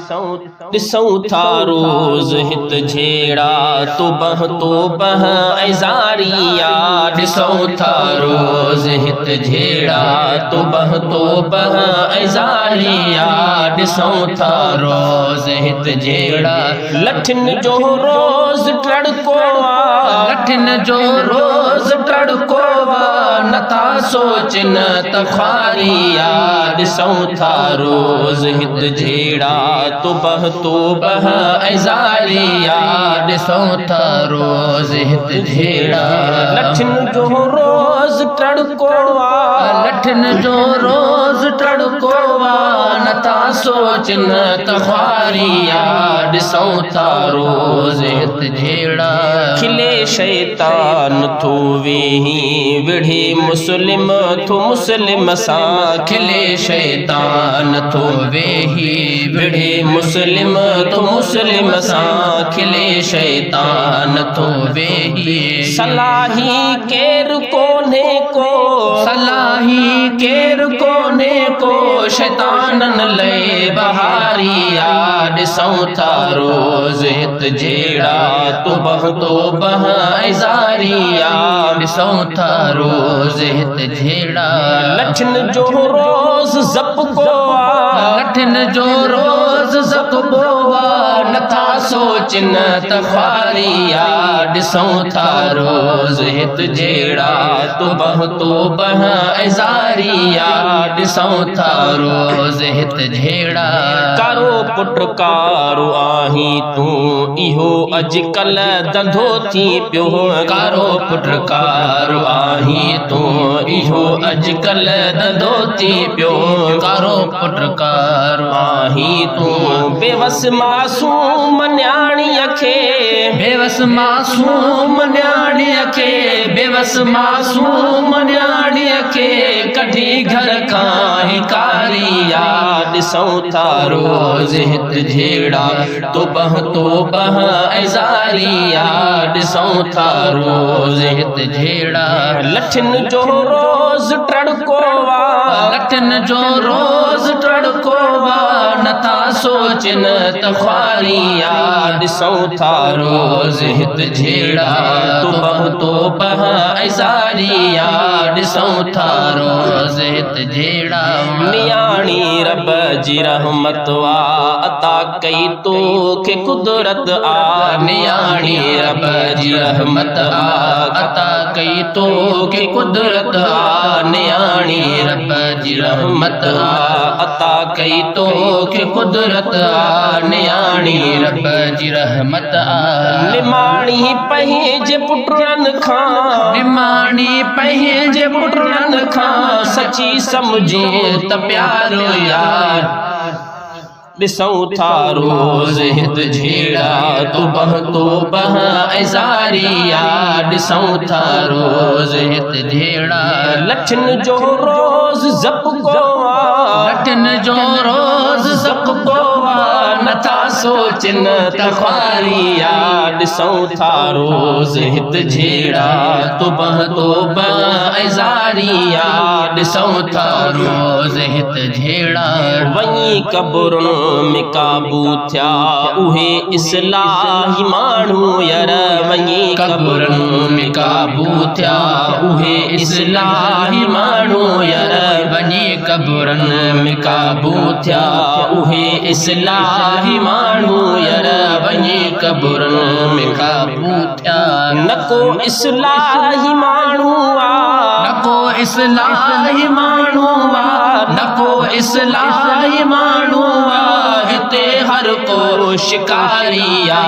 ॾिसूं था रोज़ हित झेड़ा तो बह ऐज़ारिया। ॾिसूं था रोज़ हित झेड़ा तो बह ऐज़ारिया। ॾिसूं था रोज़ हित झेड़ा लठिन जो रोज़ टड़को लठिन जो रोज़ टड़को नथा सोचन तखारिया। ॾिसूं था रोज़ हित झेड़ा तो बह ऐज़ारिया। ॾिसूं था रोज़ हित झेड़ा लठिन जो रोज़ टड़को लठिन जो रोज़ टड़को नथा सोचन तखारिया। ॾिसूं था रोज़ हित झेड़ा खिले शैतान थो वेही विढ़े मुस्लिम थो मुस्लिम सां। खिले शैतान थो वेही विढ़े मुस्लिम थो मुस्लिम सां। खिले शैतान थो वेही सलाही केर कोन्हे को सलाही केर कोन्हे को शैतानन लए बहारिया। ॾिसूं था रोज़ हित झेड़ा तो बह ऐज़ारिया। ॾिसूं था रोज़ हित झेड़ा लठिन जो रोज़ ज़पको लठिन जो रोज़ ज़पको नथा सोचन तखारिया। ॾिसूं था रोज़ हित झेड़ा तो बह ऐज़ारिया। ॾिसूं था रोज़ हित झेड़ा कारो पुट कारो आहीं तूं इहो अॼुकल्ह धंधो थी पियो। कारो पुट कारो आहीं तूं इहो अॼुकल्ह धंधो थी पियो। कारो पुट कारो आहीं तूं बेवस मासूम न्याणीअ खे बेवस मासूम न्याणीअ खे बेवस मासूम न्याणीअ खे कढी घर खां हिकारिया। ॾिसूं था रोज़ हित झेड़ा तो बह ऐज़ारिया। ॾिसूं था रोज़ हित झेड़ा लठिन जो रोज़ टड़को लठिन जो रोज़ टड़को नथा सोचन तखारिया। ॾिसूं था रोज़ हित झेड़ा तो बह ऐज़ारिया। ॾिसूं था रोज़ हित झेड़ा नियाणी रब जी रहमत अता कई तो के कुदरत नियाणी रब जी रहमत अता कई तो के कुदरत नियाणी रब जी रहमत अता कई तो के कुदरत नियाणी रब जी रहमत निमाणी पंहिंजे पुटरन खां निमाणी पंहिंजे पुटरन खां सची समझे त प्यारो यार। ॾिसूं था रोज़ हित झेड़ा तो बह ऐज़ारिया। ॾिसूं था रोज़ हित झेड़ा लठिन जो रोज़ ज़पको लठिन जो रोज़ ज़पको नथा सोचन तखारिया। ॾिसूं था रोज़ हित झेड़ा तो बह ऐज़ारिया। ॾिसूं था रोज़ हित झेड़ा वञी कब्रुन में काबू थिया उहे इस्लाही माण्हू यार। वञी कब्रुन में काबू थिया उहे इस्लाही माण्हू यार। वञी कब्रुन में काबू थिया उहे इस्लाही माण्हू यार। वञी कब्रुन में काबू थिया न को इस्लाही माण्हू न को इस्लाही माण्हू न को इस्लाही माण्हू हिते हर को शिकारिया।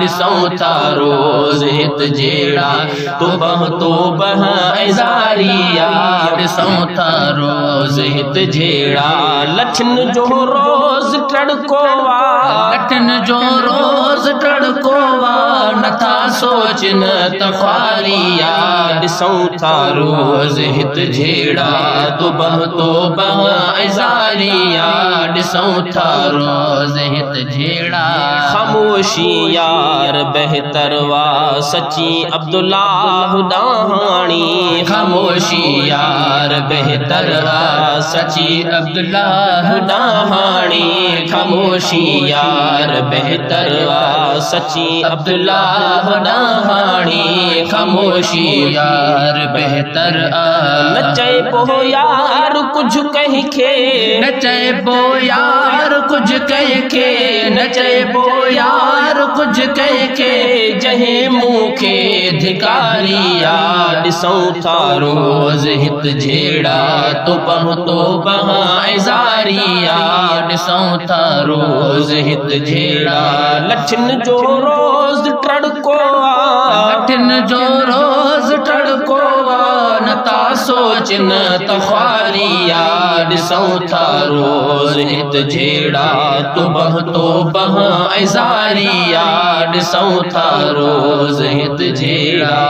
ॾिसूं था रोज़ हित झेड़ा तो बह ऐज़ारिया। ॾिसूं था रोज़ हित झेड़ा लठिन जो रोज़ टड़को लठिन जो रोज़ टड़को नथा सोचन तखारिया। ॾिसूं था रोज़ हित झेड़ा तो बह ऐज़ारिया। ॾिसूं था रोज़ हित झेड़ा खामोशी यार बेहतर वा सची अब्दुल्ला हुदाहानी खामोशी यार बेहतर वा सची अब्दुल्ला हुदाहानी खामोशी यार बेहतर वा सची अब्दुल्ला हुदाहानी खामोशी यार बेहतर नचे पो यार कुछ कह के नचे पो यार कुछ कह के नचे पो यार कुछ कह के जहे मुँह के धिकारी यार ॾिसूं था रोज़ हित झेड़ा तो बहा ऐज़ारी यार ॾिसूं था रोज़ हित झेड़ा लठिन जो रोज़ टड़को लठिन जो रोज़ टड़को न ता सोचन त ख्वारी यार ॾिसूं था रोज़ हित झेड़ा तो बहा ऐज़ारी यार ॾिसूं था रोज़ हित झेड़ा।